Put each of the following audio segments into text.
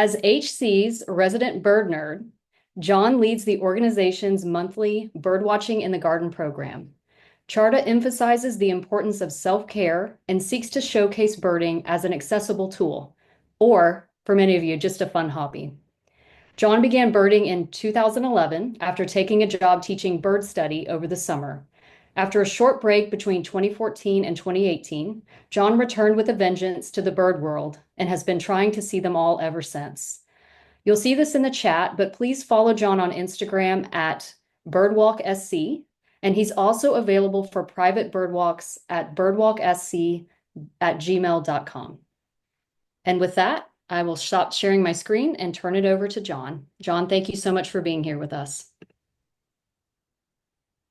As HC's resident bird nerd, John leads the organization's monthly Birdwatching in the Garden program. Tjaarda emphasizes the importance of self-care and seeks to showcase birding as an accessible tool, or, for many of you, just a fun hobby. John began birding in 2011 after taking a job teaching bird study over the summer. After a short break between 2014 and 2018, John returned with a vengeance to the bird world and has been trying to see them all ever since. You'll see this in the chat, but please follow John on Instagram at birdwalksc, and he's also available for private birdwalks at birdwalksc@gmail.com. And with that, I will stop sharing my screen and turn it over to John. John, thank you so much for being here with us.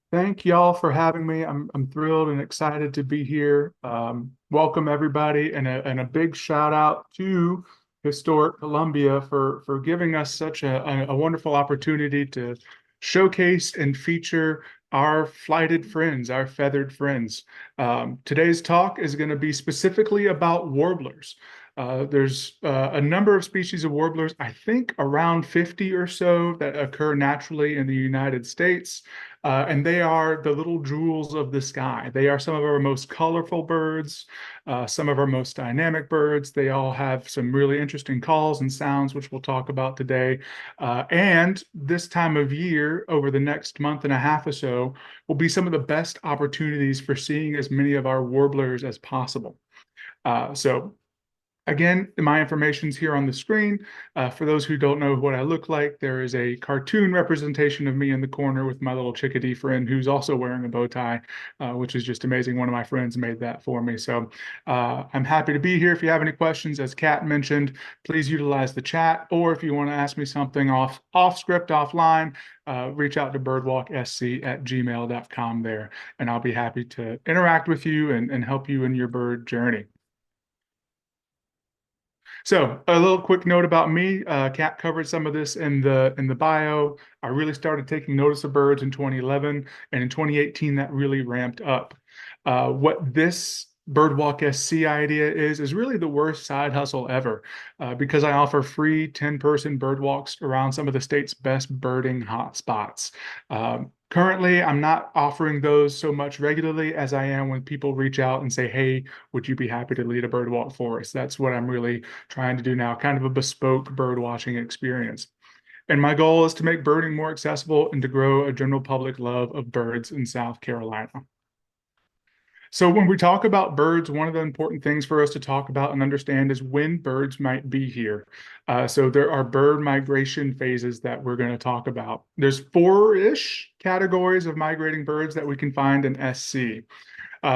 Thank y'all for having me. I'm thrilled and excited to be here. Welcome everybody, and a big shout out to Historic Columbia for giving us such a wonderful opportunity to showcase and feature our flighted friends, our feathered friends. Today's talk is going to be specifically about warblers. There's a number of species of warblers, I think around 50 or so, that occur naturally in the United States. And they are the little jewels of the sky. They are some of our most colorful birds, some of our most dynamic birds. They all have some really interesting calls and sounds, which we'll talk about today. And this time of year, over the next month and a half or so, will be some of the best opportunities for seeing as many of our warblers as possible. So again, my information's here on the screen. For those who don't know what I look like, there is a cartoon representation of me in the corner with my little chickadee friend who's also wearing a bow tie, which is just amazing. One of my friends made that for me. So I'm happy to be here. If you have any questions, as Kat mentioned, please utilize the chat. Or if you want to ask me something off script, offline, reach out to birdwalksc@gmail.com there, and I'll be happy to interact with you and help you in your bird journey. So a little quick note about me. Kat covered some of this in the bio. I really started taking notice of birds in 2011, and in 2018 that really ramped up. What this Birdwalk SC idea is really the worst side hustle ever, because I offer free 10-person bird walks around some of the state's best birding hotspots. Currently, I'm not offering those so much regularly as I am when people reach out and say, hey, would you be happy to lead a bird walk for us? That's what I'm really trying to do now, kind of a bespoke bird watching experience. And my goal is to make birding more accessible and to grow a general public love of birds in South Carolina. So when we talk about birds, one of the important things for us to talk about and understand is when birds might be here. So there are bird migration phases that we're going to talk about. There's 4-ish categories of migrating birds that we can find in SC.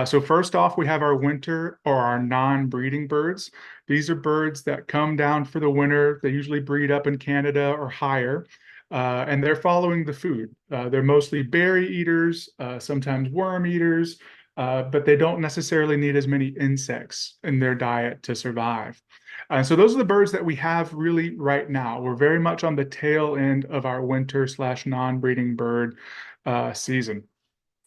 So first off, we have our winter or our non-breeding birds. These are birds that come down for the winter. They usually breed up in Canada or higher. And they're following the food. They're mostly berry eaters, sometimes worm eaters, but they don't necessarily need as many insects in their diet to survive. So those are the birds that we have really right now. We're very much on the tail end of our winter/non-breeding bird season.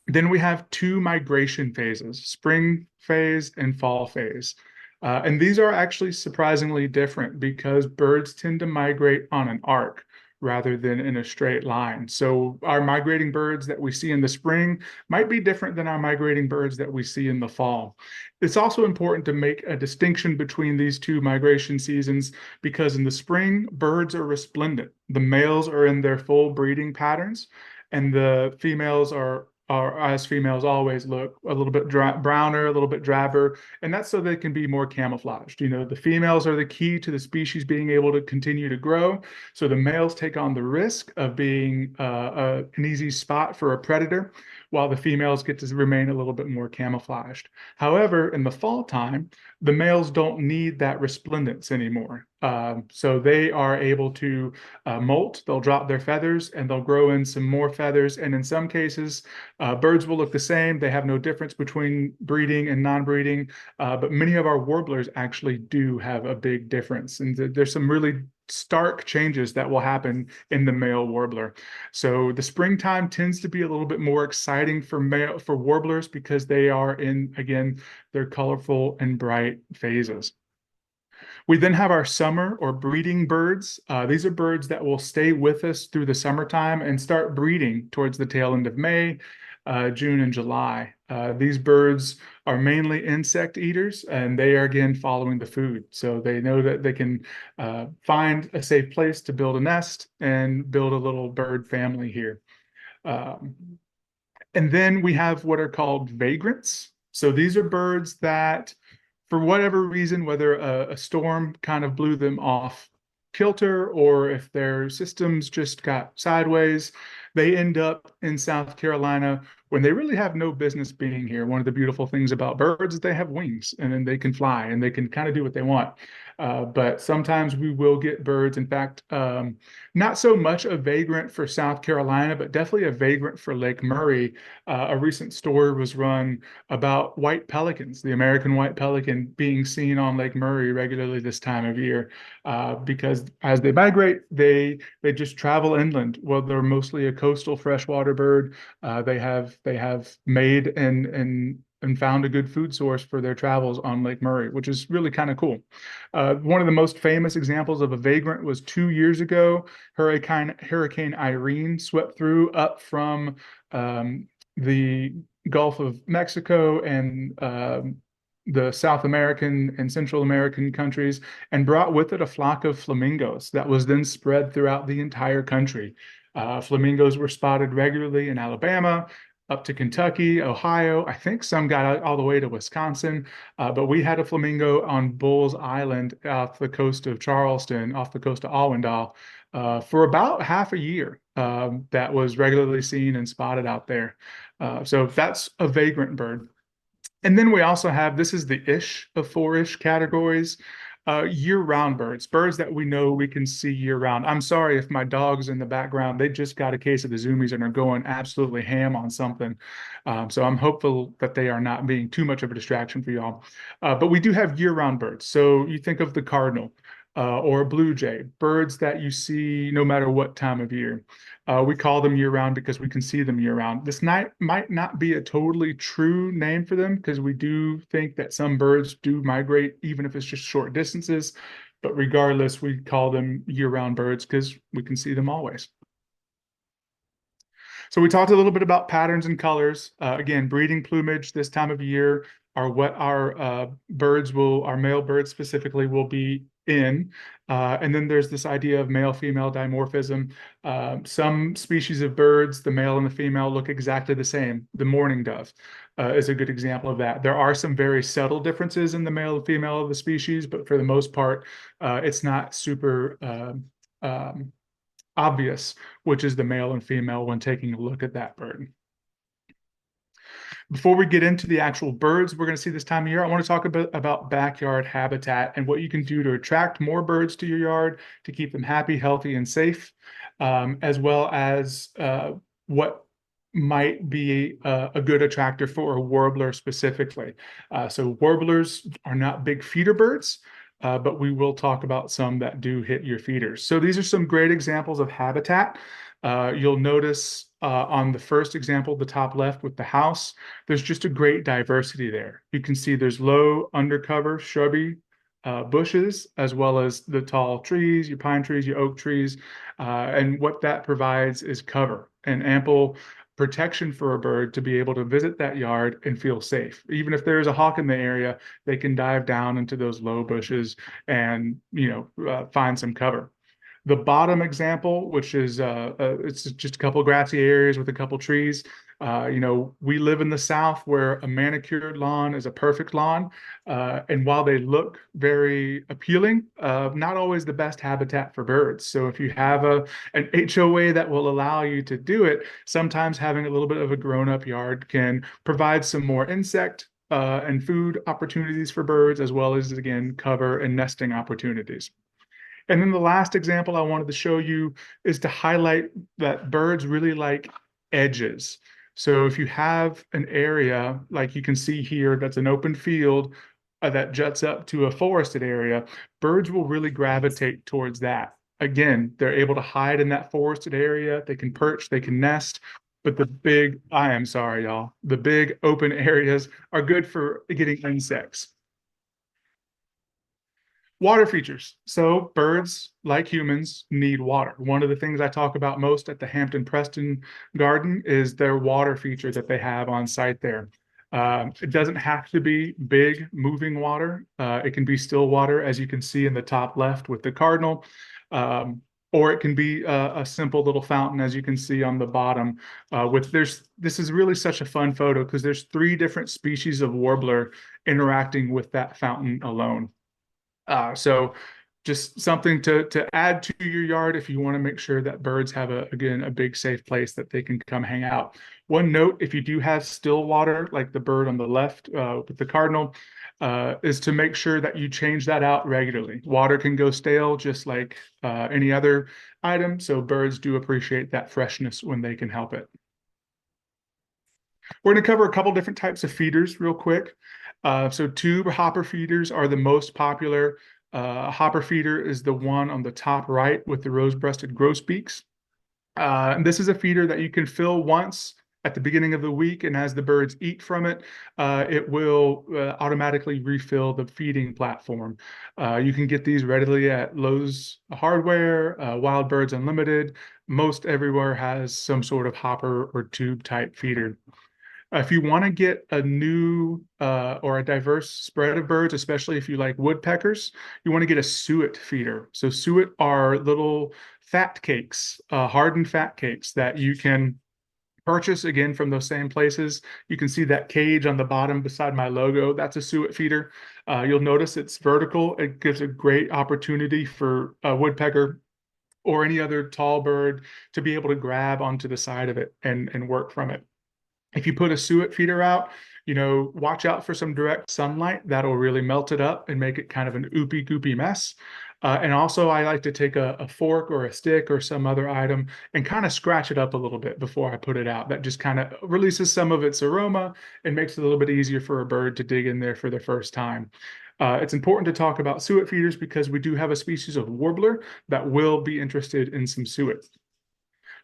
Then we have 2 migration phases, spring phase and fall phase. And these are actually surprisingly different because birds tend to migrate on an arc rather than in a straight line. So our migrating birds that we see in the spring might be different than our migrating birds that we see in the fall. It's also important to make a distinction between these 2 migration seasons because in the spring, birds are resplendent. The males are in their full breeding patterns, and the females are as females always look a little bit browner, a little bit drabber, and that's so they can be more camouflaged. You know, the females are the key to the species being able to continue to grow. So the males take on the risk of being an easy spot for a predator, while the females get to remain a little bit more camouflaged. However, in the fall time, the males don't need that resplendence anymore. So they are able to molt, they'll drop their feathers and they'll grow in some more feathers. And in some cases, birds will look the same. They have no difference between breeding and non-breeding, but many of our warblers actually do have a big difference. And there's some really stark changes that will happen in the male warbler. So the springtime tends to be a little bit more exciting for warblers because they are in, again, their colorful and bright phases. We then have our summer or breeding birds. These are birds that will stay with us through the summertime and start breeding towards the tail end of May, June, and July. These birds are mainly insect eaters, and they are again following the food. So they know that they can find a safe place to build a nest and build a little bird family here. Um, and then we have what are called vagrants. So these are birds that, for whatever reason, whether a storm kind of blew them off kilter or if their systems just got sideways, they end up in South Carolina when they really have no business being here. One of the beautiful things about birds is they have wings and then they can fly and they can kind of do what they want. But sometimes we will get birds. In fact, not so much a vagrant for South Carolina, but definitely a vagrant for Lake Murray. A recent story was run about white pelicans, the American white pelican being seen on Lake Murray regularly this time of year, because as they migrate, they just travel inland. Well, they're mostly a coastal freshwater bird. They have made and found a good food source for their travels on Lake Murray, which is really kind of cool. One of the most famous examples of a vagrant was 2 years ago. Hurricane Irene swept through up from the Gulf of Mexico and the South American and Central American countries and brought with it a flock of flamingos that was then spread throughout the entire country. Flamingos were spotted regularly in Alabama, up to Kentucky, Ohio. I think some got out all the way to Wisconsin, but we had a flamingo on Bulls Island off the coast of Charleston, off the coast of Allendale, for about half a year. That was regularly seen and spotted out there. So that's a vagrant bird. And then we also have, this is the ish of four-ish categories, year-round birds, birds that we know we can see year-round. I'm sorry if my dog's in the background. They just got a case of the zoomies and are going absolutely ham on something. So I'm hopeful that they are not being too much of a distraction for y'all. But we do have year-round birds. So you think of the cardinal. Or a blue jay, birds that you see no matter what time of year. We call them year-round because we can see them year-round. This might not be a totally true name for them because we do think that some birds do migrate even if it's just short distances. But regardless, we call them year-round birds because we can see them always. So we talked a little bit about patterns and colors. Again, breeding plumage this time of year are what our our male birds specifically will be in. And then there's this idea of male-female dimorphism. Some species of birds, the male and the female, look exactly the same. The mourning dove is a good example of that. There are some very subtle differences in the male and female of the species, but for the most part, it's not super obvious which is the male and female when taking a look at that bird. Before we get into the actual birds we're going to see this time of year, I want to talk a bit about backyard habitat and what you can do to attract more birds to your yard to keep them happy, healthy, and safe, as well as what might be a good attractor for a warbler specifically. So warblers are not big feeder birds, but we will talk about some that do hit your feeders. So these are some great examples of habitat. You'll notice on the first example, the top left with the house, there's just a great diversity there. You can see there's low undercover shrubby bushes, as well as the tall trees, your pine trees, your oak trees. And what that provides is cover and ample protection for a bird to be able to visit that yard and feel safe. Even if there's a hawk in the area, they can dive down into those low bushes and, find some cover. The bottom example, which is it's just a couple of grassy areas with a couple trees. We live in the South where a manicured lawn is a perfect lawn. And while they look very appealing, not always the best habitat for birds. So if you have an HOA that will allow you to do it, sometimes having a little bit of a grown-up yard can provide some more insect and food opportunities for birds, as well as, again, cover and nesting opportunities. And then the last example I wanted to show you is to highlight that birds really like edges. So if you have an area like you can see here, that's an open field that juts up to a forested area, birds will really gravitate towards that. Again, they're able to hide in that forested area. They can perch, they can nest. But I am sorry, y'all, the big open areas are good for getting insects. Water features. So birds, like humans, need water. One of the things I talk about most at the Hampton Preston Garden is their water feature that they have on site there. It doesn't have to be big moving water. It can be still water, as you can see in the top left with the cardinal. Um, or it can be a simple little fountain, as you can see on the bottom. This is really such a fun photo because there's three different species of warbler interacting with that fountain alone. So just something to add to your yard if you want to make sure that birds have again a big safe place that they can come hang out. One note, if you do have still water, like the bird on the left with the cardinal, is to make sure that you change that out regularly. Water can go stale just like any other item, so birds do appreciate that freshness when they can help it. We're going to cover a couple different types of feeders real quick. So tube hopper feeders are the most popular. Hopper feeder is the one on the top right with the rose-breasted grosbeaks. And this is a feeder that you can fill once at the beginning of the week, and as the birds eat from it, it will automatically refill the feeding platform. You can get these readily at Lowe's Hardware, Wild Birds Unlimited. Most everywhere has some sort of hopper or tube type feeder. If you want to get a new or a diverse spread of birds, especially if you like woodpeckers, you want to get a suet feeder. So suet are little fat cakes, hardened fat cakes that you can purchase again from those same places. You can see that cage on the bottom beside my logo. That's a suet feeder. You'll notice it's vertical. It gives a great opportunity for a woodpecker or any other tall bird to be able to grab onto the side of it and work from it. If you put a suet feeder out, watch out for some direct sunlight. That'll really melt it up and make it kind of an oopy goopy mess. And also, I like to take a fork or a stick or some other item and kind of scratch it up a little bit before I put it out. That just kind of releases some of its aroma and makes it a little bit easier for a bird to dig in there for the first time. It's important to talk about suet feeders because we do have a species of warbler that will be interested in some suet.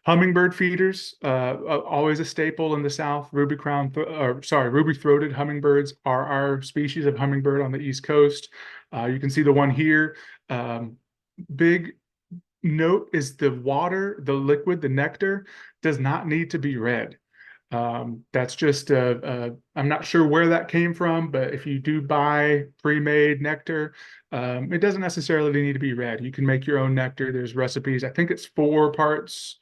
Hummingbird feeders, always a staple in the South. Ruby-throated hummingbirds are our species of hummingbird on the East Coast. You can see the one here. Big note is the water, the liquid, the nectar does not need to be red. That's just, I'm not sure where that came from, but if you do buy pre-made nectar, it doesn't necessarily need to be red. You can make your own nectar. There's recipes. I think it's 4 parts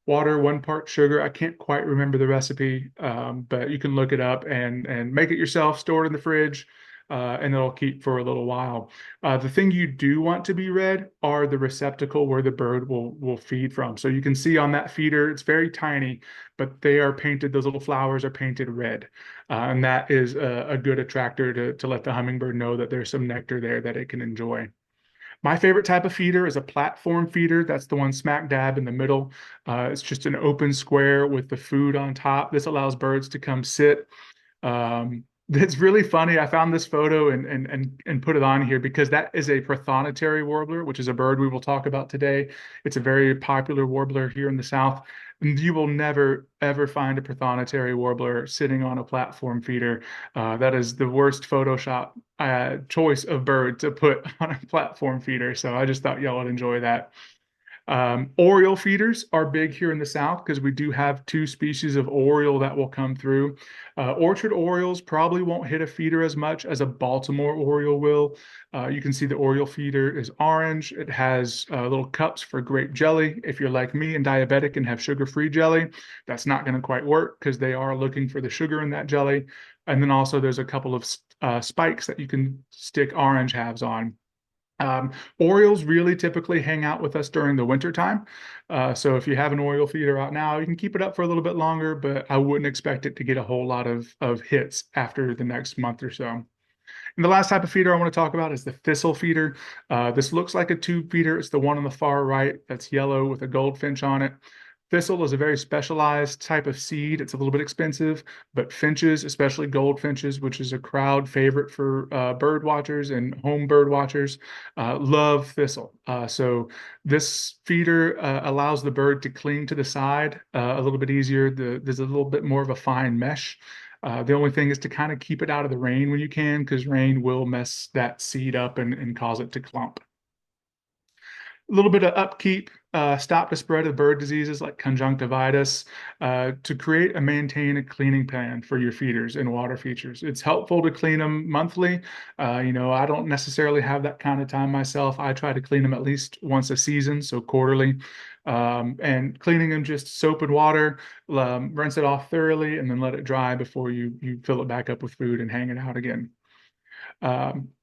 water, 1 part sugar. I can't quite remember the recipe, but you can look it up and make it yourself, store it in the fridge, and it'll keep for a little while. The thing you do want to be red are the receptacle where the bird will feed from. So you can see on that feeder, it's very tiny, but they are painted, those little flowers are painted red. And that is a good attractor to let the hummingbird know that there's some nectar there that it can enjoy. My favorite type of feeder is a platform feeder. That's the one smack dab in the middle. It's just an open square with the food on top. This allows birds to come sit. It's really funny. I found this photo and put it on here because that is a prothonotary warbler, which is a bird we will talk about today. It's a very popular warbler here in the South. And you will never, ever find a prothonotary warbler sitting on a platform feeder. That is the worst Photoshop choice of bird to put on a platform feeder. So I just thought y'all would enjoy that. Oriole feeders are big here in the South because we do have 2 species of oriole that will come through. Orchard orioles probably won't hit a feeder as much as a Baltimore oriole will. You can see the oriole feeder is orange. It has little cups for grape jelly. If you're like me and diabetic and have sugar-free jelly, that's not going to quite work because they are looking for the sugar in that jelly. And then also there's a couple of spikes that you can stick orange halves on. Orioles really typically hang out with us during the winter time. So if you have an Oriole feeder out now, you can keep it up for a little bit longer, but I wouldn't expect it to get a whole lot of hits after the next month or so. And the last type of feeder I want to talk about is the thistle feeder. This looks like a tube feeder. It's the one on the far right that's yellow with a goldfinch on it. Thistle is a very specialized type of seed. It's a little bit expensive, but finches, especially goldfinches, which is a crowd favorite for bird watchers and home bird watchers, love thistle. So this feeder allows the bird to cling to the side a little bit easier. There's a little bit more of a fine mesh. The only thing is to kind of keep it out of the rain when you can, because rain will mess that seed up and cause it to clump. A little bit of upkeep, stop the spread of bird diseases like conjunctivitis, to create and maintain a cleaning plan for your feeders and water features. It's helpful to clean them monthly. I don't necessarily have that kind of time myself. I try to clean them at least once a season, so quarterly. And cleaning them just soap and water, rinse it off thoroughly, and then let it dry before you fill it back up with food and hang it out again.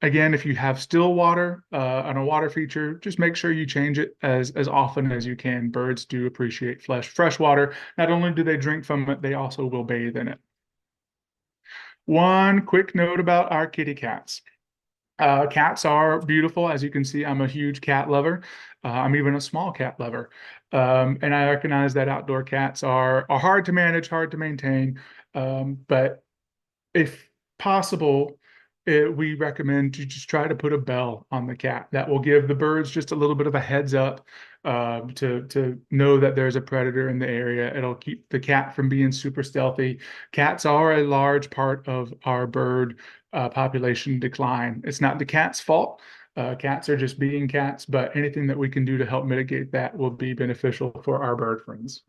Again, if you have still water on a water feature, just make sure you change it as often as you can. Birds do appreciate fresh water. Not only do they drink from it, they also will bathe in it. One quick note about our kitty cats. Cats are beautiful. As you can see, I'm a huge cat lover. I'm even a small cat lover. And I recognize that outdoor cats are hard to manage, hard to maintain. But if possible, we recommend to just try to put a bell on the cat. That will give the birds just a little bit of a heads up, to know that there's a predator in the area. It'll keep the cat from being super stealthy. Cats are a large part of our bird population decline. It's not the cat's fault. Cats are just being cats, but anything that we can do to help mitigate that will be beneficial for our bird friends.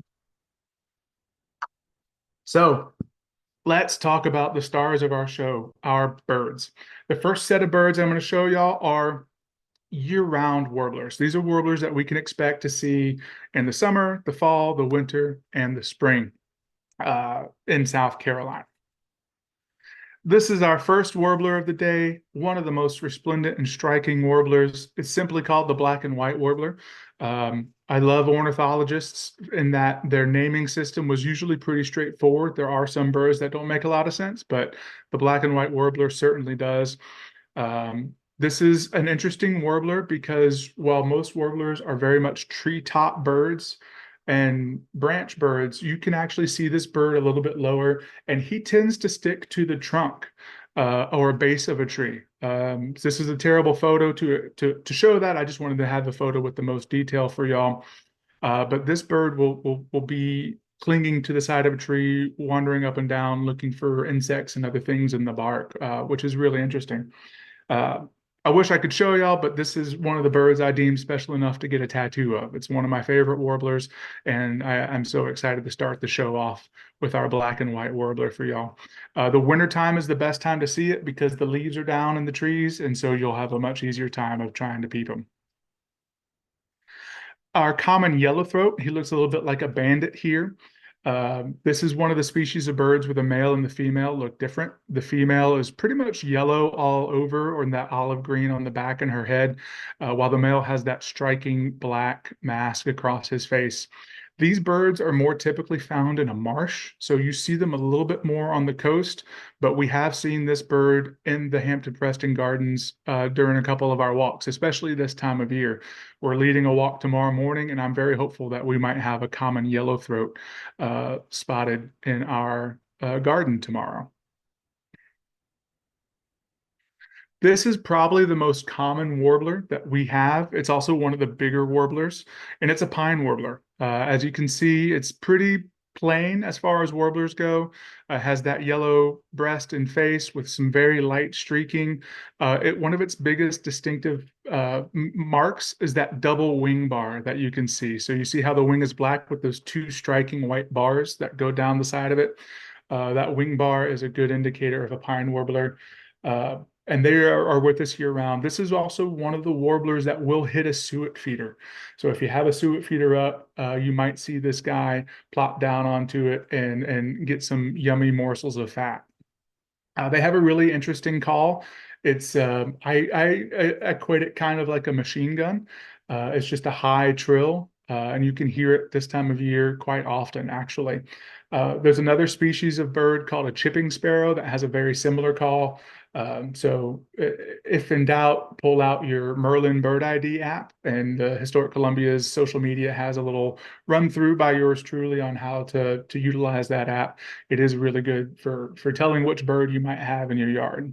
So let's talk about the stars of our show, our birds. The first set of birds I'm going to show y'all are year-round warblers. These are warblers that we can expect to see in the summer, the fall, the winter, and the spring in South Carolina. This is our first warbler of the day, one of the most resplendent and striking warblers. It's simply called the black and white warbler. I love ornithologists in that their naming system was usually pretty straightforward. There are some birds that don't make a lot of sense, but the black and white warbler certainly does. This is an interesting warbler because while most warblers are very much treetop birds and branch birds, you can actually see this bird a little bit lower, and he tends to stick to the trunk or base of a tree. This is a terrible photo to show that. I just wanted to have the photo with the most detail for y'all. But this bird will be clinging to the side of a tree, wandering up and down, looking for insects and other things in the bark, which is really interesting. Uh, I wish I could show y'all, but this is one of the birds I deem special enough to get a tattoo of. It's one of my favorite warblers, and I'm so excited to start the show off with our black and white warbler for y'all. The winter time is the best time to see it because the leaves are down in the trees, and so you'll have a much easier time of trying to peep them. Our common yellowthroat, he looks a little bit like a bandit here. This is one of the species of birds where the male and the female look different. The female is pretty much yellow all over, or in that olive green on the back and her head, while the male has that striking black mask across his face. These birds are more typically found in a marsh, so you see them a little bit more on the coast, but we have seen this bird in the Hampton Preston Gardens during a couple of our walks, especially this time of year. We're leading a walk tomorrow morning, and I'm very hopeful that we might have a common yellowthroat spotted in our garden tomorrow. This is probably the most common warbler that we have. It's also one of the bigger warblers, and it's a pine warbler. As you can see, it's pretty plain as far as warblers go. Has that yellow breast and face with some very light streaking. One of its biggest distinctive marks is that double wing bar that you can see. So you see how the wing is black with those two striking white bars that go down the side of it. That wing bar is a good indicator of a pine warbler. And they are with us year round. This is also one of the warblers that will hit a suet feeder. So if you have a suet feeder up, you might see this guy plop down onto it and get some yummy morsels of fat. They have a really interesting call. It's I equate it kind of like a machine gun. It's just a high trill, and you can hear it this time of year quite often, actually. There's another species of bird called a chipping sparrow that has a very similar call. So if in doubt, pull out your Merlin Bird ID app, and Historic Columbia's social media has a little run through by yours truly on how to utilize that app. It is really good for telling which bird you might have in your yard.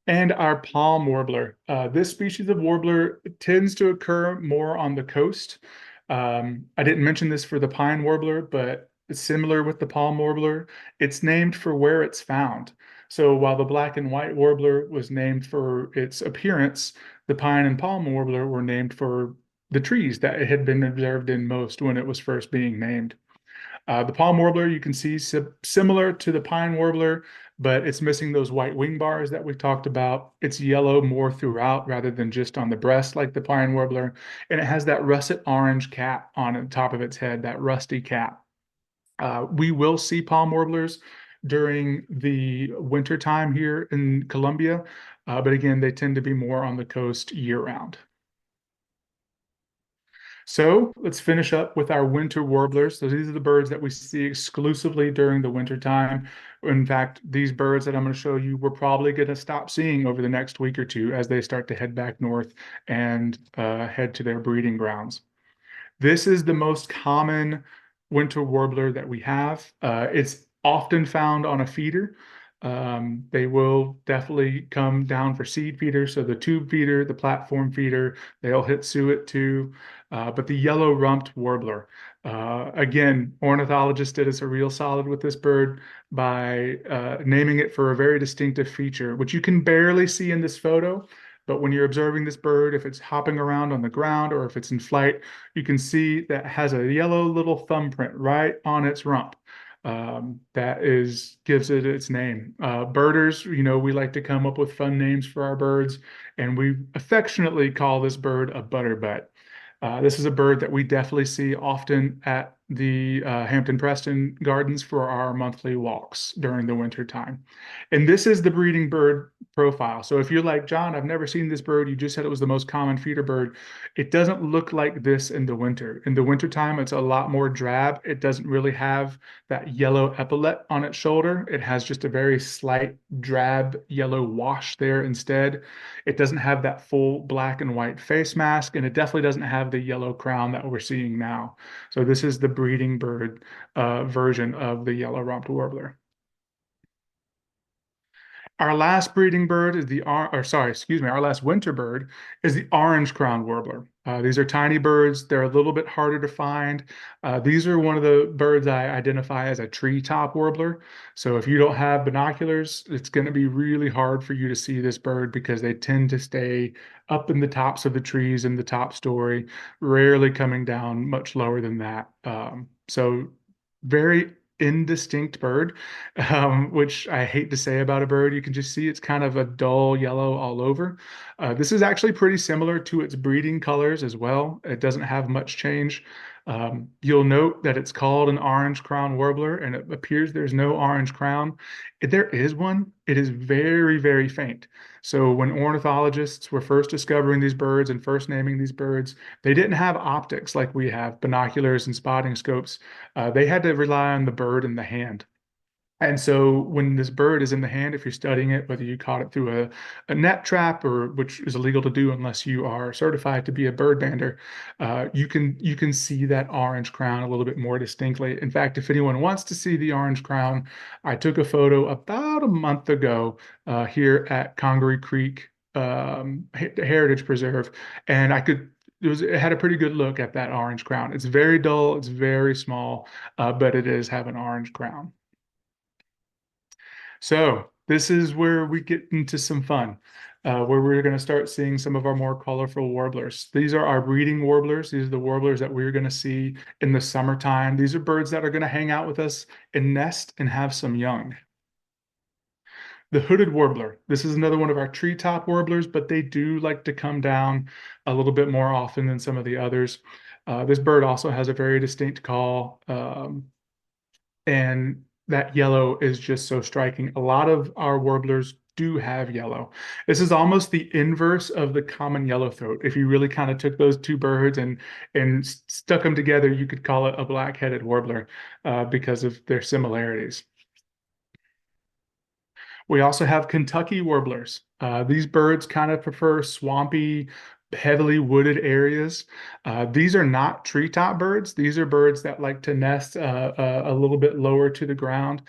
And our palm warbler. This species of warbler tends to occur more on the coast. I didn't mention this for the pine warbler, but similar with the palm warbler. It's named for where it's found. So while the black and white warbler was named for its appearance, the pine and palm warbler were named for the trees that it had been observed in most when it was first being named. The palm warbler, you can see similar to the pine warbler, but it's missing those white wing bars that we talked about. It's yellow more throughout rather than just on the breast like the pine warbler. And it has that russet orange cap on the top of its head, that rusty cap. We will see palm warblers during the winter time here in Colombia, but again, they tend to be more on the coast year round. So let's finish up with our winter warblers. So these are the birds that we see exclusively during the winter time. In fact, these birds that I'm going to show you, we're probably going to stop seeing over the next week or two as they start to head back north and head to their breeding grounds. This is the most common winter warbler that we have. It's often found on a feeder. They will definitely come down for seed feeders. So the tube feeder, the platform feeder, they'll hit suet too. But the yellow rumped warbler, again, ornithologists did us a real solid with this bird by naming it for a very distinctive feature, which you can barely see in this photo. But when you're observing this bird, if it's hopping around on the ground or if it's in flight, you can see that it has a yellow little thumbprint right on its rump. That is gives it its name. Birders, we like to come up with fun names for our birds, and we affectionately call this bird a butterbutt. This is a bird that we definitely see often at the Hampton Preston Gardens for our monthly walks during the winter time. And this is the breeding bird profile. So if you're like, John, I've never seen this bird, you just said it was the most common feeder bird. It doesn't look like this in the winter. In the wintertime, it's a lot more drab. It doesn't really have that yellow epaulet on its shoulder. It has just a very slight drab yellow wash there instead. It doesn't have that full black and white face mask, and it definitely doesn't have the yellow crown that we're seeing now. So this is the breeding bird version of the yellow-rumped warbler. Our last breeding bird is our last winter bird is the orange-crowned warbler. These are tiny birds. They're a little bit harder to find. These are one of the birds I identify as a treetop warbler. So if you don't have binoculars, it's going to be really hard for you to see this bird because they tend to stay up in the tops of the trees in the top story, rarely coming down much lower than that. So very indistinct bird, which I hate to say about a bird. You can just see it's kind of a dull yellow all over. This is actually pretty similar to its breeding colors as well. It doesn't have much change. You'll note that it's called an orange crown warbler, and it appears there's no orange crown. If there is one, it is very, very faint. So when ornithologists were first discovering these birds and first naming these birds, they didn't have optics like we have, binoculars and spotting scopes. They had to rely on the bird in the hand. And so when this bird is in the hand, if you're studying it, whether you caught it through a net trap or which is illegal to do unless you are certified to be a bird bander, you can see that orange crown a little bit more distinctly. In fact, if anyone wants to see the orange crown, I took a photo about a month ago here at Congaree Creek Heritage Preserve, and it had a pretty good look at that orange crown. It's very dull, it's very small, but it does have an orange crown. So this is where we get into some fun, where we're going to start seeing some of our more colorful warblers. These are our breeding warblers. These are the warblers that we're going to see in the summertime. These are birds that are going to hang out with us and nest and have some young. The hooded warbler. This is another one of our treetop warblers, but they do like to come down a little bit more often than some of the others. This bird also has a very distinct call. And that yellow is just so striking. A lot of our warblers do have yellow. This is almost the inverse of the common yellowthroat. If you really kind of took those two birds and stuck them together, you could call it a black-headed warbler because of their similarities. We also have Kentucky warblers. These birds kind of prefer swampy, heavily wooded areas. These are not treetop birds. These are birds that like to nest a little bit lower to the ground.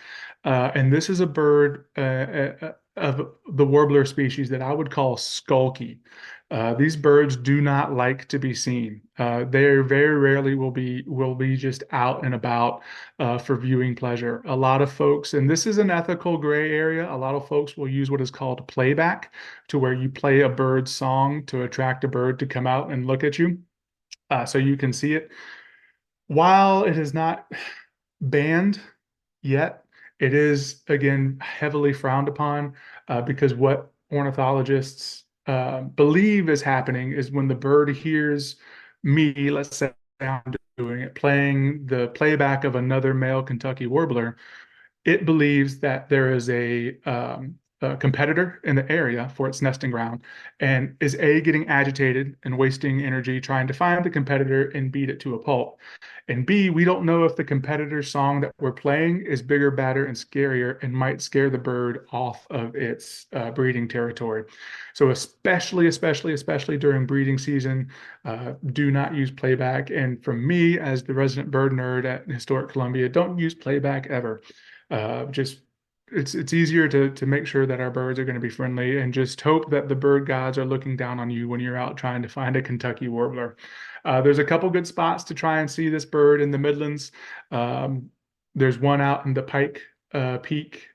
And this is a bird, of the warbler species that I would call skulky. These birds do not like to be seen. They very rarely will be just out and about for viewing pleasure. A lot of folks, and this is an ethical gray area, a lot of folks will use what is called playback, to where you play a bird's song to attract a bird to come out and look at you, so you can see it. While it is not banned yet, it is again heavily frowned upon, because what ornithologists believe is happening is when the bird hears me, let's say I'm doing it, playing the playback of another male Kentucky warbler, it believes that there is a competitor in the area for its nesting ground, and is A, getting agitated and wasting energy trying to find the competitor and beat it to a pulp. And B, we don't know if the competitor's song that we're playing is bigger, badder, and scarier and might scare the bird off of its breeding territory. So especially during breeding season, do not use playback. And from me, as the resident bird nerd at Historic Columbia, don't use playback ever. Just it's easier to make sure that our birds are going to be friendly, and just hope that the bird gods are looking down on you when you're out trying to find a Kentucky warbler. There's a couple good spots to try and see this bird in the Midlands. Um, there's one out in the Peak, the Peak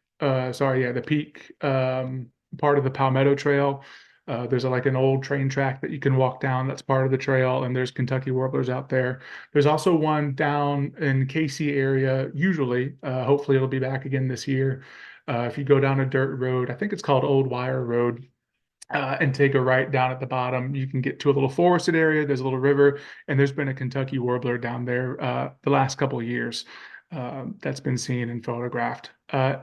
part of the Palmetto Trail. There's like an old train track that you can walk down that's part of the trail, and there's Kentucky warblers out there. There's also one down in Casey area, usually. Hopefully, it'll be back again this year. If you go down a dirt road, I think it's called Old Wire Road, and take a right down at the bottom, you can get to a little forested area. There's a little river, and there's been a Kentucky warbler down there the last couple of years, that's been seen and photographed.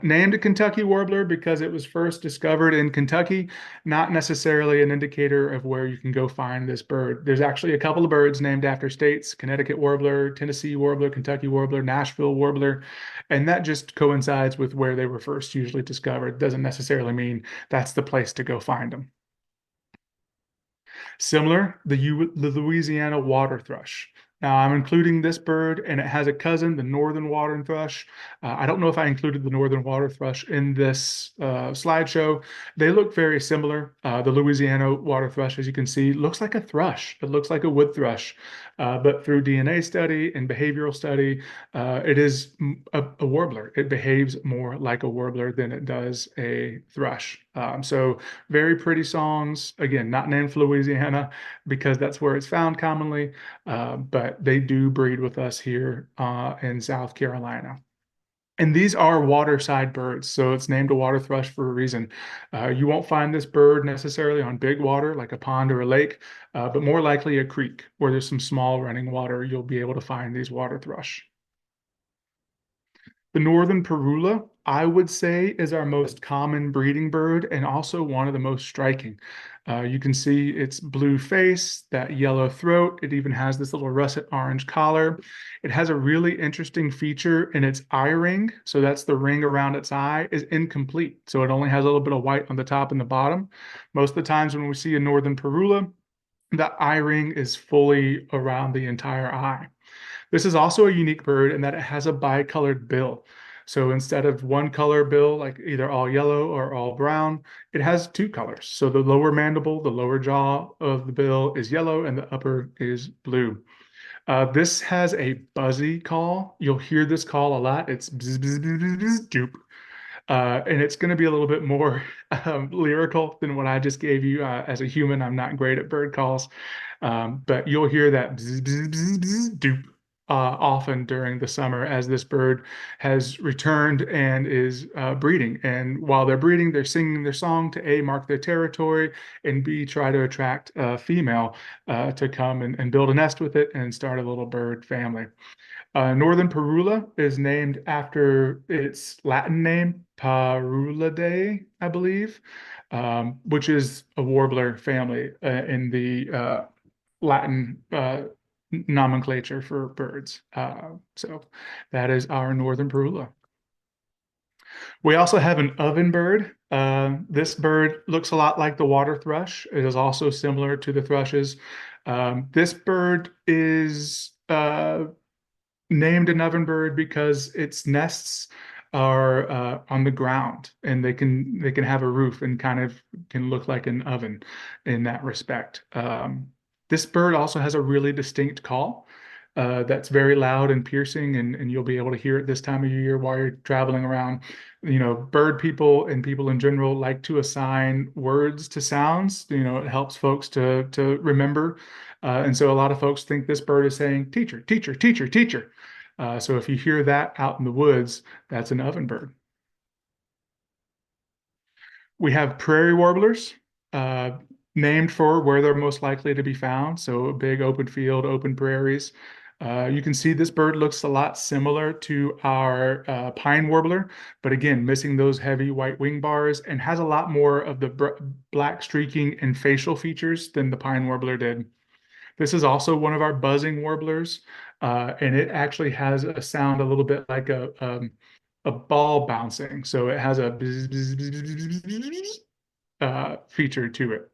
Named a Kentucky warbler because it was first discovered in Kentucky, not necessarily an indicator of where you can go find this bird. There's actually a couple of birds named after states: Connecticut warbler, Tennessee warbler, Kentucky warbler, Nashville warbler, and that just coincides with where they were first usually discovered. Doesn't necessarily mean that's the place to go find them. Similar, the Louisiana water thrush. Now, I'm including this bird, and it has a cousin, the northern water thrush. I don't know if I included the northern water thrush in this slideshow. They look very similar. The Louisiana water thrush, as you can see, looks like a thrush. It looks like a wood thrush. But through DNA study and behavioral study, it is a warbler. It behaves more like a warbler than it does a thrush. So very pretty songs. Again, not named for Louisiana because that's where it's found commonly, but they do breed with us here in South Carolina. And these are waterside birds, so it's named a water thrush for a reason. You won't find this bird necessarily on big water like a pond or a lake, but more likely a creek where there's some small running water. You'll be able to find these water thrush. The northern parula, I would say, is our most common breeding bird and also one of the most striking. You can see its blue face, that yellow throat. It even has this little russet orange collar. It has a really interesting feature in its eye ring. So that's the ring around its eye is incomplete. So it only has a little bit of white on the top and the bottom. Most of the times when we see a northern parula, the eye ring is fully around the entire eye. This is also a unique bird in that it has a bicolored bill. So instead of one color bill, like either all yellow or all brown, it has two colors. So the lower mandible, the lower jaw of the bill is yellow and the upper is blue. This has a buzzy call. You'll hear this call a lot. It's bzz, bzz, bzz, bzz, bzz, doop. And it's going to be a little bit more lyrical than what I just gave you. As a human, I'm not great at bird calls, but you'll hear that bzz, bzz, bzz, bzz, doop often during the summer as this bird has returned and is breeding. And while they're breeding, they're singing their song to A, mark their territory, and B, try to attract a female to come and build a nest with it and start a little bird family. Northern Parula is named after its Latin name, Parulidae, I believe, which is a warbler family in the Latin nomenclature for birds. So that is our Northern Parula. We also have an oven bird. This bird looks a lot like the water thrush. It is also similar to the thrushes. This bird is named an oven bird because its nests are on the ground, and they can have a roof and kind of can look like an oven in that respect. This bird also has a really distinct call that's very loud and piercing, and you'll be able to hear it this time of year while you're traveling around. You know, bird people and people in general like to assign words to sounds. You know, it helps folks to remember. And so a lot of folks think this bird is saying teacher, teacher, teacher, teacher. So if you hear that out in the woods, that's an ovenbird. We have prairie warblers, uh, named for where they're most likely to be found. So big open field, open prairies. You can see this bird looks a lot similar to our pine warbler, but again, missing those heavy white wing bars and has a lot more of the black streaking and facial features than the pine warbler did. This is also one of our buzzing warblers, and it actually has a sound a little bit like a ball bouncing. So it has a bzz, bzz, bzz, bzz, bzz, bzz, feature to it.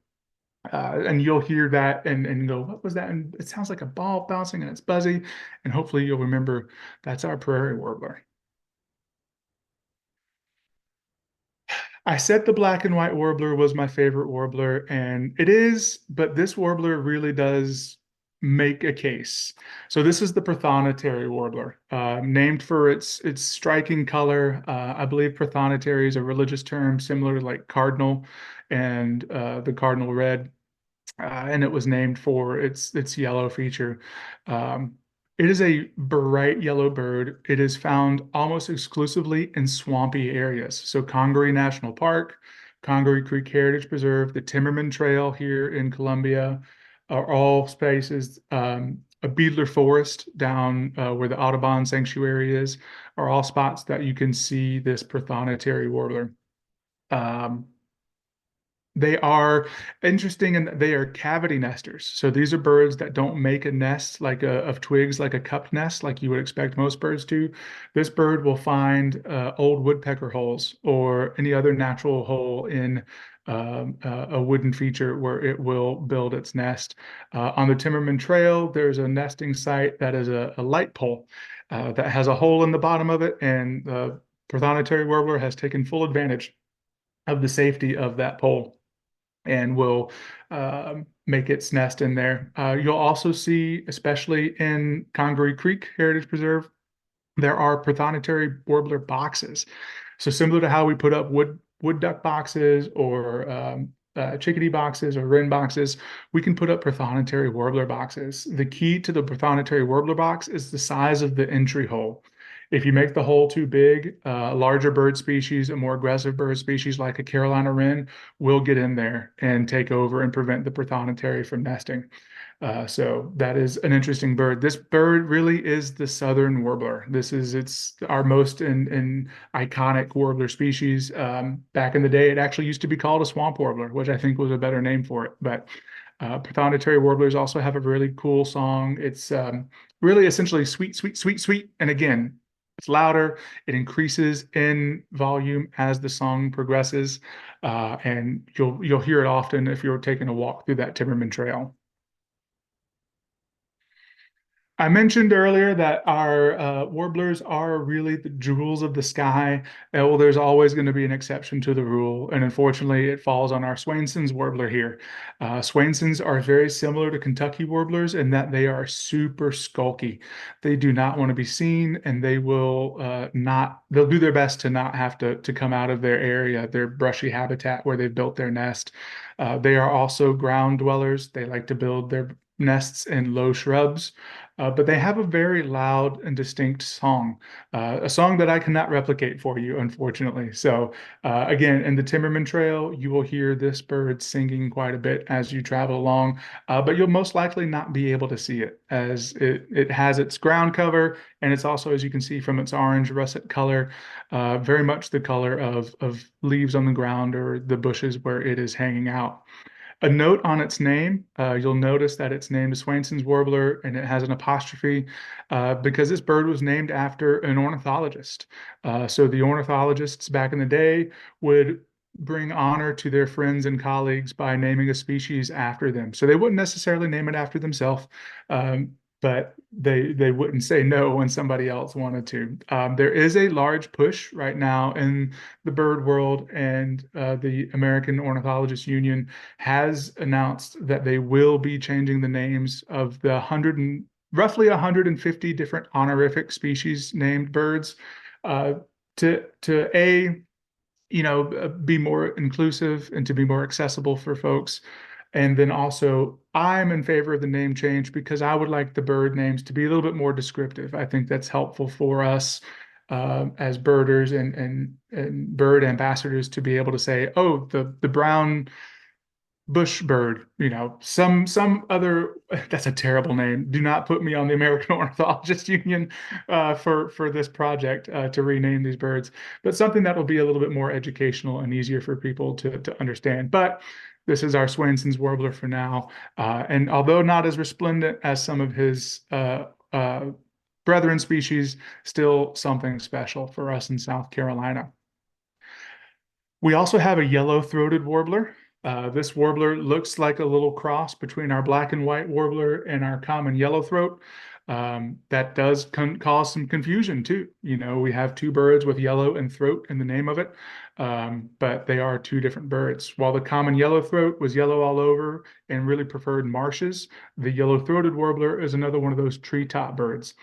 And you'll hear that and go, what was that? And it sounds like a ball bouncing and it's buzzy. And hopefully you'll remember that's our prairie warbler. I said the black and white warbler was my favorite warbler, and it is, but this warbler really does make a case. So this is the prothonotary warbler, named for its striking color. I believe prothonotary is a religious term similar to like cardinal and the cardinal red, and it was named for its yellow feature. Um, it is a bright yellow bird. It is found almost exclusively in swampy areas. So Congaree National Park, Congaree Creek Heritage Preserve, the Timmerman Trail here in Columbia are all spaces. A Beadler Forest down where the Audubon Sanctuary is are all spots that you can see this prothonotary warbler. Um, they are interesting and they are cavity nesters. So these are birds that don't make a nest like of twigs, like a cupped nest, like you would expect most birds to. This bird will find old woodpecker holes or any other natural hole in a wooden feature where it will build its nest. On the Timmerman Trail, there's a nesting site that is a light pole that has a hole in the bottom of it, and the prothonotary warbler has taken full advantage of the safety of that pole and will make its nest in there. You'll also see, especially in Congaree Creek Heritage Preserve, there are prothonotary warbler boxes. So similar to how we put up wood duck boxes or chickadee boxes or wren boxes, we can put up prothonotary warbler boxes. The key to the prothonotary warbler box is the size of the entry hole. If you make the hole too big, a larger bird species, a more aggressive bird species like a Carolina wren will get in there and take over and prevent the prothonotary from nesting. So that is an interesting bird. This bird really is the southern warbler. It's our most in iconic warbler species. Back in the day, it actually used to be called a swamp warbler, which I think was a better name for it. But prothonotary warblers also have a really cool song. It's really essentially sweet, sweet, sweet, sweet. And again, it's louder. It increases in volume as the song progresses, and you'll hear it often if you're taking a walk through that Timmerman Trail. I mentioned earlier that our warblers are really the jewels of the sky. Well, there's always going to be an exception to the rule, and unfortunately, it falls on our Swainson's warbler here. Swainson's are very similar to Kentucky warblers in that they are super skulky. They do not want to be seen, and they will not. They'll do their best to not have to come out of their area, their brushy habitat where they've built their nest. They are also ground dwellers. They like to build their nests in low shrubs. But they have a very loud and distinct song, a song that I cannot replicate for you, unfortunately. So, again, in the Timmerman Trail, you will hear this bird singing quite a bit as you travel along, but you'll most likely not be able to see it as it has its ground cover, and it's also, as you can see from its orange russet color, very much the color of leaves on the ground or the bushes where it is hanging out. A note on its name, you'll notice that its name is Swainson's Warbler and it has an apostrophe because this bird was named after an ornithologist. So the ornithologists back in the day would bring honor to their friends and colleagues by naming a species after them. So they wouldn't necessarily name it after themselves. but they wouldn't say no when somebody else wanted to. There is a large push right now in the bird world, and the American Ornithologists Union has announced that they will be changing the names of the roughly 150 different honorific species named birds uh, to be more inclusive and to be more accessible for folks. And then also, I'm in favor of the name change because I would like the bird names to be a little bit more descriptive. I think that's helpful for us as birders and bird ambassadors to be able to say, oh, the brown bush bird, some other. That's a terrible name. Do not put me on the American Ornithologist Union for this project to rename these birds, but something that will be a little bit more educational and easier for people to understand. But this is our Swainson's warbler for now, and although not as resplendent as some of his brethren species, still something special for us in South Carolina. We also have a yellow-throated warbler. This warbler looks like a little cross between our black and white warbler and our common yellowthroat. That does cause some confusion too. We have two birds with yellow and throat in the name of it, but they are two different birds. While the common yellowthroat was yellow all over and really preferred marshes, the yellow-throated warbler is another one of those treetop birds.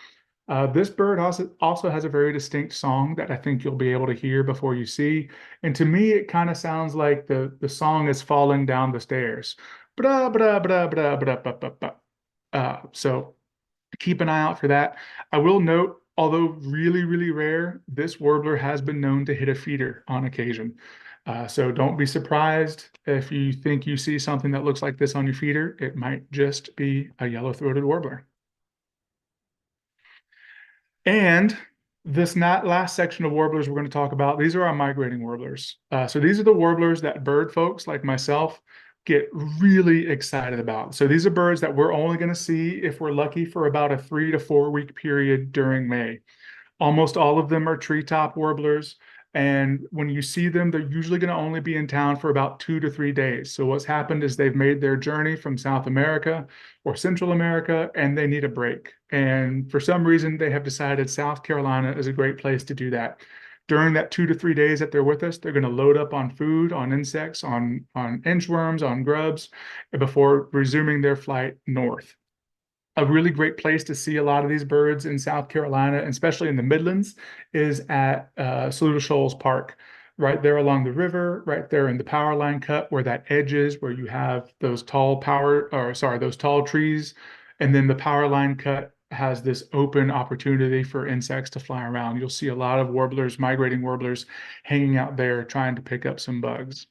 This bird also has a very distinct song that I think you'll be able to hear before you see. And to me, it kind of sounds like the song is falling down the stairs. Blah, blah, blah, blah, blah, blah, blah, blah. So keep an eye out for that. I will note, although really, really rare, this warbler has been known to hit a feeder on occasion. So don't be surprised if you think you see something that looks like this on your feeder. It might just be a yellow-throated warbler. And this not last section of warblers we're going to talk about, these are our migrating warblers. So these are the warblers that bird folks like myself get really excited about. So these are birds that we're only going to see if we're lucky for about a 3 to 4 week period during May. Almost all of them are treetop warblers. And when you see them, they're usually going to only be in town for about 2 to 3 days. So what's happened is they've made their journey from South America or Central America, and they need a break. And for some reason, they have decided South Carolina is a great place to do that. During that 2 to 3 days that they're with us, they're going to load up on food, on insects, on inchworms, on grubs, before resuming their flight north. A really great place to see a lot of these birds in South Carolina, and especially in the Midlands, is at Saluda Shoals Park, right there along the river, right there in the power line cut where that edge is, where you have those those tall trees, and then the power line cut has this open opportunity for insects to fly around. You'll see a lot of warblers, migrating warblers, hanging out there trying to pick up some bugs.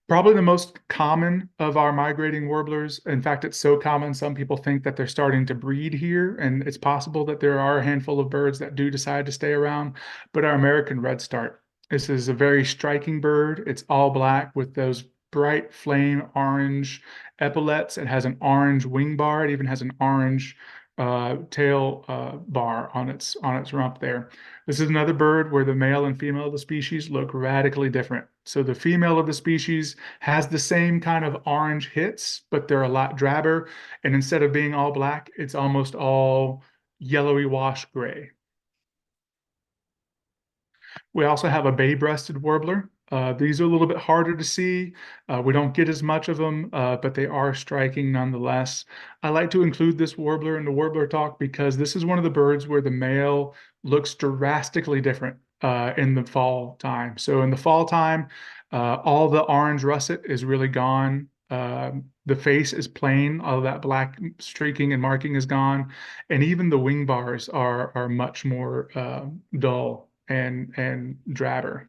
Probably the most common of our migrating warblers. In fact, it's so common, some people think that they're starting to breed here, and it's possible that there are a handful of birds that do decide to stay around, but our American redstart. This is a very striking bird. It's all black with those bright flame orange epaulets. It has an orange wing bar. It even has an orange tail bar on its rump there. This is another bird where the male and female of the species look radically different. So the female of the species has the same kind of orange hits, but they're a lot drabber. And instead of being all black, it's almost all yellowy wash gray. We also have a bay-breasted warbler. These are a little bit harder to see. We don't get as much of them, but they are striking nonetheless. I like to include this warbler in the warbler talk because this is one of the birds where the male looks drastically different in the fall time. So in the fall time, all the orange russet is really gone. The face is plain, all of that black streaking and marking is gone, and even the wing bars are much more dull and drabber.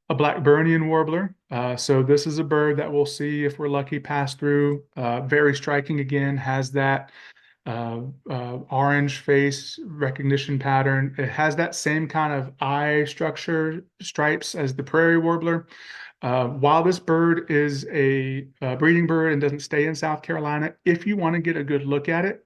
A Blackburnian warbler. So this is a bird that we'll see if we're lucky pass through. Very striking again, has that orange face recognition pattern. It has that same kind of eye structure stripes as the prairie warbler. While this bird is a breeding bird and doesn't stay in South Carolina, if you want to get a good look at it,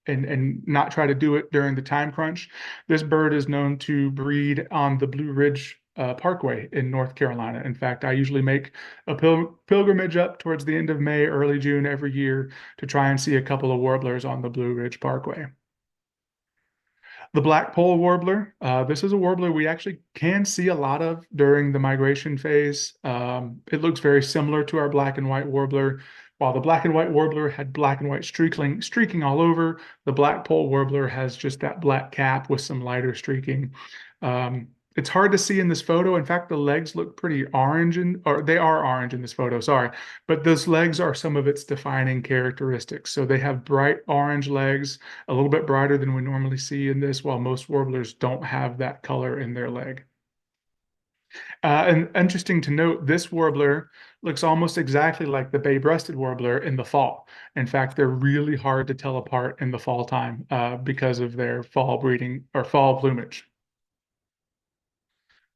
and not try to do it during the time crunch. This bird is known to breed on the Blue Ridge Parkway in North Carolina. In fact, I usually make a pilgrimage up towards the end of May, early June every year to try and see a couple of warblers on the Blue Ridge Parkway. The black-polled warbler. This is a warbler we actually can see a lot of during the migration phase. It looks very similar to our black and white warbler. While the black and white warbler had black and white streaking all over, the black-polled warbler has just that black cap with some lighter streaking. It's hard to see in this photo. In fact, the legs look pretty orange, or they are orange in this photo, sorry. But those legs are some of its defining characteristics. So they have bright orange legs, a little bit brighter than we normally see in this, while most warblers don't have that color in their leg. And interesting to note, this warbler looks almost exactly like the bay-breasted warbler in the fall. In fact, they're really hard to tell apart in the fall time because of their fall breeding or fall plumage.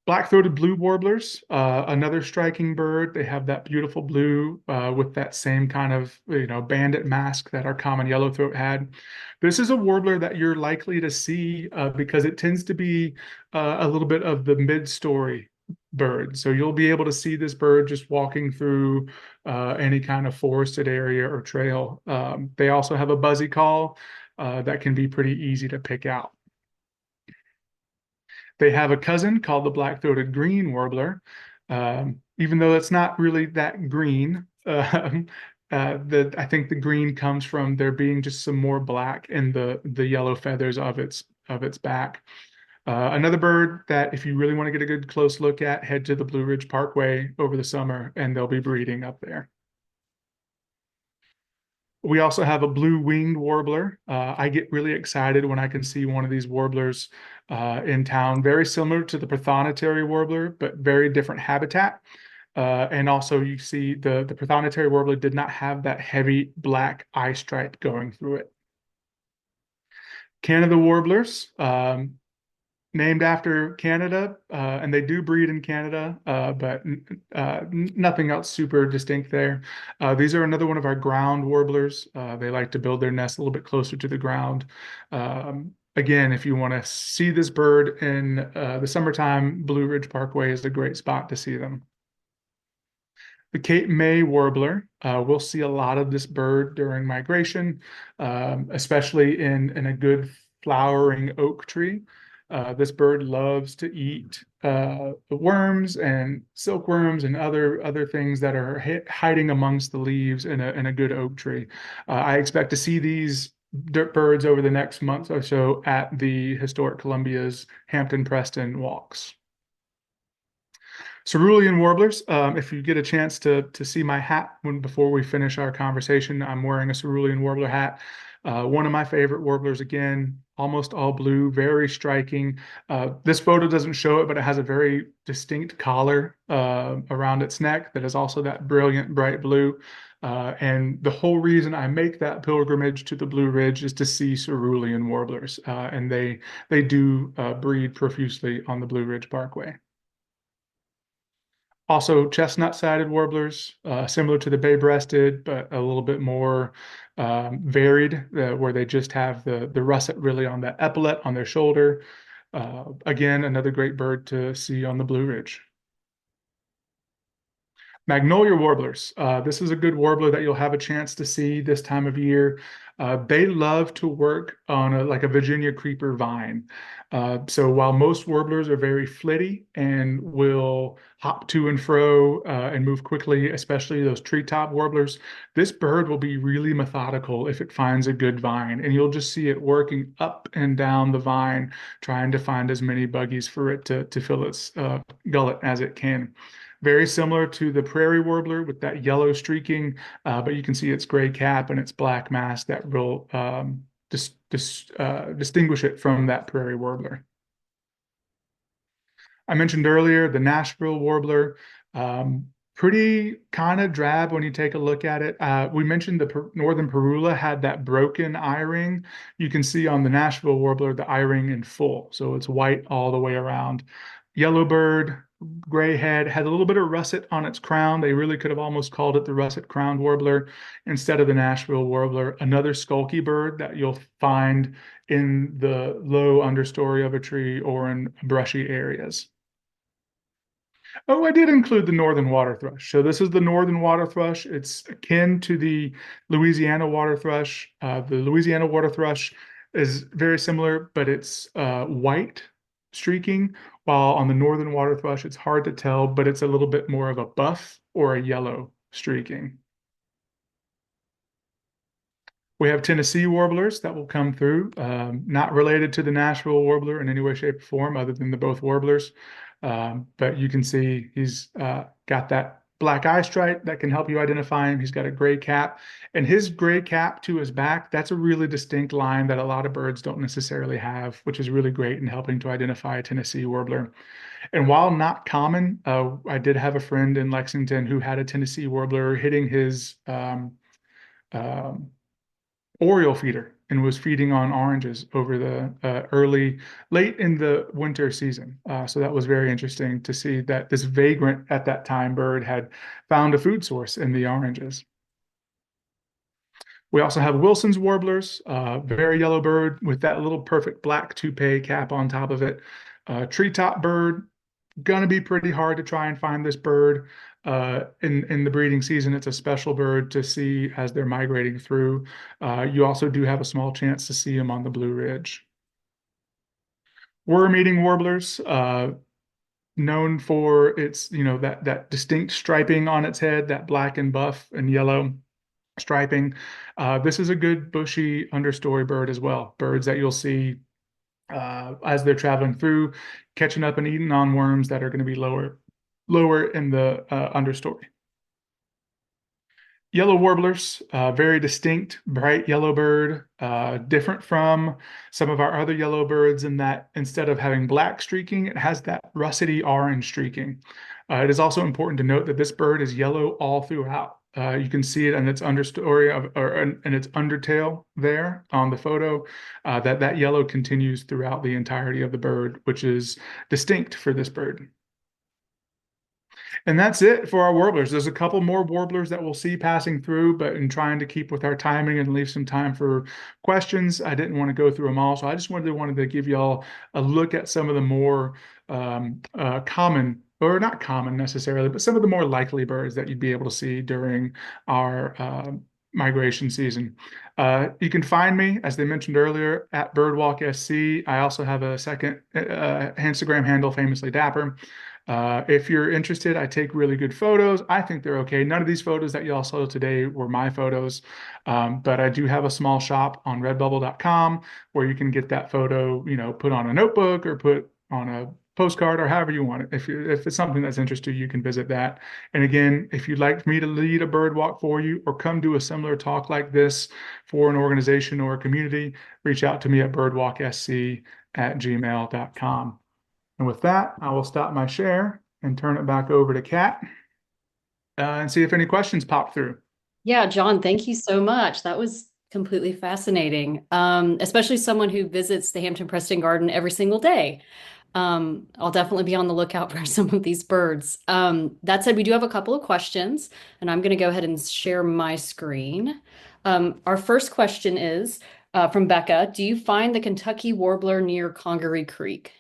Black-throated blue warblers, another striking bird. They have that beautiful blue with that same kind of, bandit mask that our common yellowthroat had. This is a warbler that you're likely to see because it tends to be a little bit of the mid-story bird. So you'll be able to see this bird just walking through any kind of forested area or trail. They also have a buzzy call that can be pretty easy to pick out. They have a cousin called the black-throated green warbler. Even though it's not really that green, I think the green comes from there being just some more black in the yellow feathers of its back. Another bird that if you really want to get a good close look at, head to the Blue Ridge Parkway over the summer and they'll be breeding up there. We also have a blue-winged warbler. I get really excited when I can see one of these warblers in town. Very similar to the prothonotary warbler, but very different habitat. And also you see the prothonotary warbler did not have that heavy black eye stripe going through it. Canada warblers, named after Canada, and they do breed in Canada, but nothing else super distinct there. These are another one of our ground warblers. They like to build their nest a little bit closer to the ground. Again, if you want to see this bird in the summertime, Blue Ridge Parkway is a great spot to see them. The Cape May warbler, we'll see a lot of this bird during migration, especially in a good flowering oak tree. This bird loves to eat the worms and silkworms and other things that are hiding amongst the leaves in a good oak tree. I expect to see these birds over the next month or so at the Historic Columbia's Hampton Preston walks. Cerulean warblers. If you get a chance to see my hat before we finish our conversation, I'm wearing a cerulean warbler hat. One of my favorite warblers, again, almost all blue, very striking. This photo doesn't show it, but it has a very distinct collar around its neck that is also that brilliant bright blue. And the whole reason I make that pilgrimage to the Blue Ridge is to see cerulean warblers, and they do breed profusely on the Blue Ridge Parkway. Also, chestnut-sided warblers, similar to the bay-breasted, but a little bit more varied, where they just have the russet really on that epaulet on their shoulder. Again, another great bird to see on the Blue Ridge. Magnolia warblers. This is a good warbler that you'll have a chance to see this time of year. They love to work on like a Virginia creeper vine. So while most warblers are very flitty and will hop to and fro and move quickly, especially those treetop warblers, this bird will be really methodical if it finds a good vine. And you'll just see it working up and down the vine, trying to find as many buggies for it to fill its gullet as it can. Very similar to the prairie warbler with that yellow streaking, but you can see its gray cap and its black mask that will distinguish it from that prairie warbler. I mentioned earlier the Nashville warbler, pretty kind of drab when you take a look at it. We mentioned the northern parula had that broken eye ring. You can see on the Nashville warbler the eye ring in full, so it's white all the way around. Yellowbird, gray head, had a little bit of russet on its crown. They really could have almost called it the russet-crowned warbler instead of the Nashville warbler. Another skulky bird that you'll find in the low understory of a tree or in brushy areas. Oh, I did include the northern water thrush. So this is the northern water thrush. It's akin to the Louisiana water thrush. The Louisiana water thrush is very similar, but it's white streaking, while on the northern water thrush, it's hard to tell, but it's a little bit more of a buff or a yellow streaking. We have Tennessee warblers that will come through, not related to the Nashville warbler in any way, shape, or form, other than the both warblers. But you can see he's got that black eye stripe that can help you identify him. He's got a gray cap, and his gray cap to his back, that's a really distinct line that a lot of birds don't necessarily have, which is really great in helping to identify a Tennessee warbler. And while not common, I did have a friend in Lexington who had a Tennessee warbler hitting his um, Oriole feeder and was feeding on oranges over the late in the winter season. So that was very interesting to see that this vagrant at that time bird had found a food source in the oranges. We also have Wilson's warblers, very yellow bird with that little perfect black toupee cap on top of it. Treetop bird, gonna be pretty hard to try and find this bird in the breeding season. It's a special bird to see as they're migrating through. You also do have a small chance to see them on the Blue Ridge. Worm-eating warblers, known for its, that distinct striping on its head, that black and buff and yellow striping. This is a good bushy understory bird as well. Birds that you'll see as they're traveling through, catching up and eating on worms that are going to be lower in the understory. Yellow warblers, very distinct, bright yellow bird, different from some of our other yellow birds in that instead of having black streaking, it has that russety orange streaking. It is also important to note that this bird is yellow all throughout. You can see it in its understory or in its undertail there on the photo. That yellow continues throughout the entirety of the bird, which is distinct for this bird. And that's it for our warblers. There's a couple more warblers that we'll see passing through, but in trying to keep with our timing and leave some time for questions, I didn't want to go through them all. So I just wanted to give y'all a look at some of the more common, or not common necessarily, but some of the more likely birds that you'd be able to see during our migration season. You can find me, as they mentioned earlier, at BirdwalkSC. I also have a second Instagram handle, Famously Dapper. If you're interested, I take really good photos. I think they're okay. None of these photos that y'all saw today were my photos, but I do have a small shop on redbubble.com where you can get that photo, put on a notebook or put on a postcard or however you want it. If it's something that's interesting you, you can visit that. And again, if you'd like me to lead a bird walk for you or come do a similar talk like this for an organization or a community, reach out to me at birdwalksc@gmail.com. And with that, I will stop my share and turn it back over to Kat and see if any questions pop through. Yeah, John, thank you so much. That was completely fascinating, especially someone who visits the Hampton Preston Garden every single day. I'll definitely be on the lookout for some of these birds. That said, we do have a couple of questions, and I'm going to go ahead and share my screen. Our first question is from Becca. Do you find the Kentucky warbler near Congaree Creek?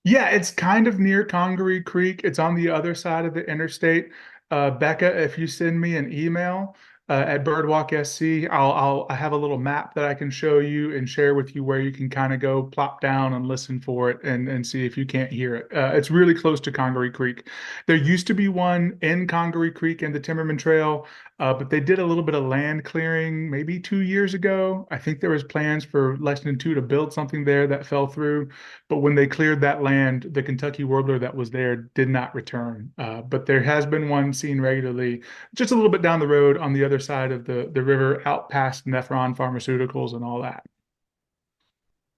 Yeah, it's kind of near Congaree Creek. It's on the other side of the interstate. Becca, if you send me an email at BirdwalkSC, I have a little map that I can show you and share with you where you can kind of go plop down and listen for it and see if you can't hear it. It's really close to Congaree Creek. There used to be one in Congaree Creek and the Timmerman Trail, but they did a little bit of land clearing maybe 2 years ago. I think there was plans for Lexington 2 to build something there that fell through. But when they cleared that land, the Kentucky warbler that was there did not return. But there has been one seen regularly, just a little bit down the road on the other side of the river, out past Nephron Pharmaceuticals and all that.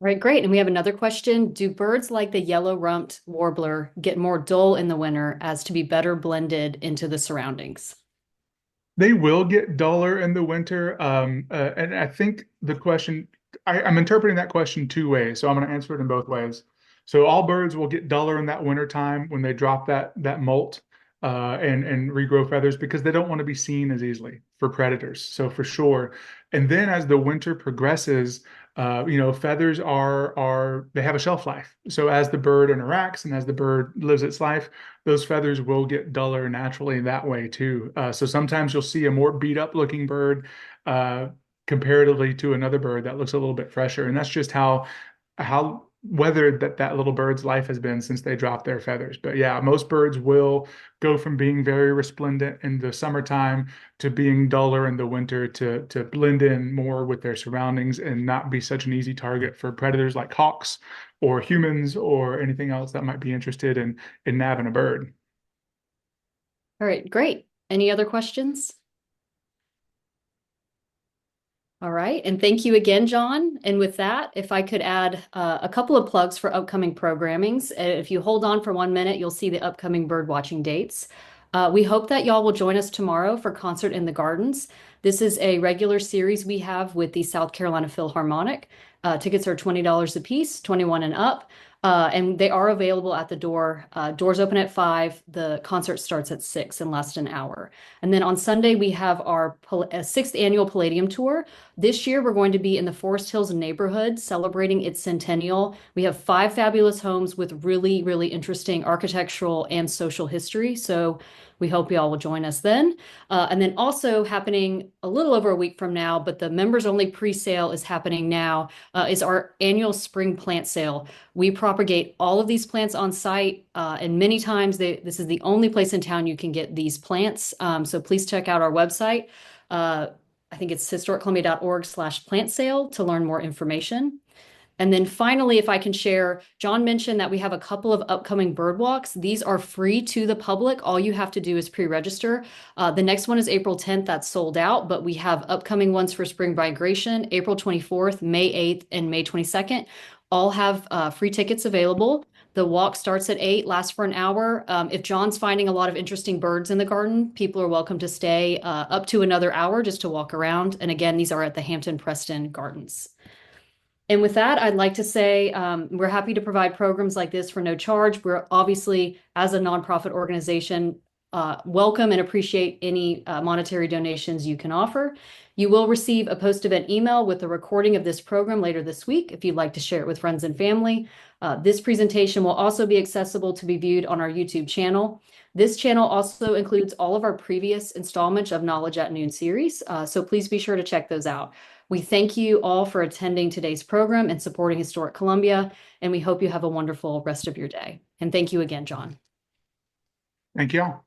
All right, great. And we have another question. Do birds like the yellow-rumped warbler get more dull in the winter as to be better blended into the surroundings? They will get duller in the winter. And I think the question, I'm interpreting that question two ways. So I'm going to answer it in both ways. So all birds will get duller in that winter time when they drop that molt and regrow feathers because they don't want to be seen as easily for predators. So for sure. And then as the winter progresses, Feathers are they have a shelf life. So as the bird interacts and as the bird lives its life, those feathers will get duller naturally that way too. So sometimes you'll see a more beat up looking bird uh, comparatively to another bird that looks a little bit fresher, and that's just how weathered that little bird's life has been since they dropped their feathers. But yeah, most birds will go from being very resplendent in the summertime to being duller in the winter to blend in more with their surroundings and not be such an easy target for predators like hawks or humans or anything else that might be interested in nabbing a bird. All right, great. Any other questions? All right, and thank you again, John. And with that, if I could add a couple of plugs for upcoming programmings. If you hold on for 1 minute, you'll see the upcoming bird watching dates. We hope that y'all will join us tomorrow for Concert in the Gardens. This is a regular series we have with the South Carolina Philharmonic. Tickets are $20 a piece, 21 and up. And they are available at the door. Doors open at 5. The concert starts at 6 and lasts an hour. And then on Sunday, we have our 6th annual Palladium Tour. This year, we're going to be in the Forest Hills neighborhood celebrating its centennial. We have 5 fabulous homes with really, really interesting architectural and social history. So we hope you all will join us then. And then also happening a little over a week from now, but the members only pre-sale is happening now, is our annual spring plant sale. We propagate all of these plants on site, and many times this is the only place in town you can get these plants. So please check out our website. I think it's historiccolumbia.org/plant sale to learn more information. And then finally, if I can share, John mentioned that we have a couple of upcoming bird walks. These are free to the public. All you have to do is pre-register. The next one is April 10th. That's sold out, but we have upcoming ones for spring migration, April 24th, May 8th, and May 22nd. All have free tickets available. The walk starts at 8, lasts for an hour. If John's finding a lot of interesting birds in the garden, people are welcome to stay up to another hour just to walk around. And again, these are at the Hampton Preston Gardens. And with that, I'd like to say we're happy to provide programs like this for no charge. We're obviously, as a nonprofit organization, welcome and appreciate any monetary donations you can offer. You will receive a post-event email with a recording of this program later this week if you'd like to share it with friends and family. This presentation will also be accessible to be viewed on our YouTube channel. This channel also includes all of our previous installments of Knowledge at Noon series, so please be sure to check those out. We thank you all for attending today's program and supporting Historic Columbia, and we hope you have a wonderful rest of your day. And thank you again, John. Thank you all.